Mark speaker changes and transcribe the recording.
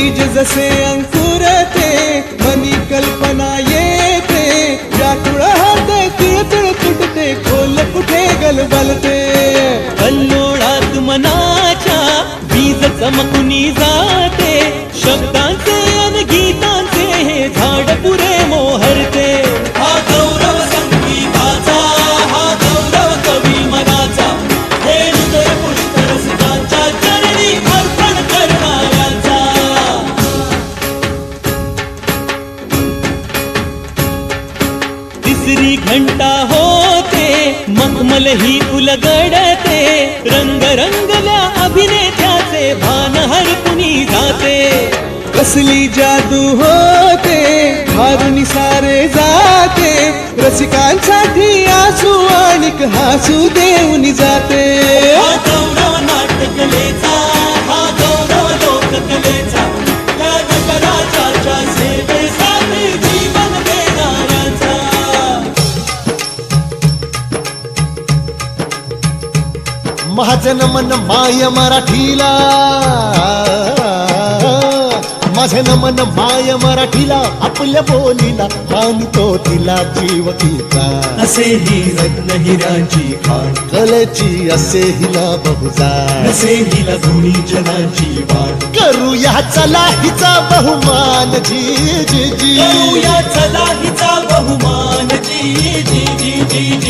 Speaker 1: बीज जसे अंकुरते मनी कल्पना येते व्याकुळ होते तिळतिळ तुटते खोल कुठे गलबलते
Speaker 2: कल्लोळात मनाच्या बीज चमकुनी जाते शब्दांचे अन गीतांचे हे झाड पुरे मोहरते हा गौरव संगीताचा हा गौरव कवी मनाचा हे हृदय पुष्करसिकांच्या चरणी अर्पण करणाऱ्यांचा तिसरी घंटा होते मखमल ही उलगडते रंग रंगल्या अभिनेत्याचे भान हरपुनी जाते
Speaker 1: कसली जादू होते भारुनी सारे जाते रसिकांसाठी आसू आणिक हासू देऊन जाते
Speaker 2: हा गौरव नाटकलेचा हा गौरव लोककलेचा या नटराजाच्या सेवेसाठी जीवन देणाऱ्याचा
Speaker 3: माझं नमन माय मराठीला माझं नमन माय मराठीला आपल्या बोलीला मानितो तिला जीव तिचा
Speaker 2: असे ही रत्न हिराची खाण
Speaker 3: कलेची असे हिला बहुजाण
Speaker 2: असे हिला धुनी जनाची वाण
Speaker 3: करूया चला हिचा बहुमान जी जी जी
Speaker 2: करूया चला हिचा बहुमान जी जी जी जी जी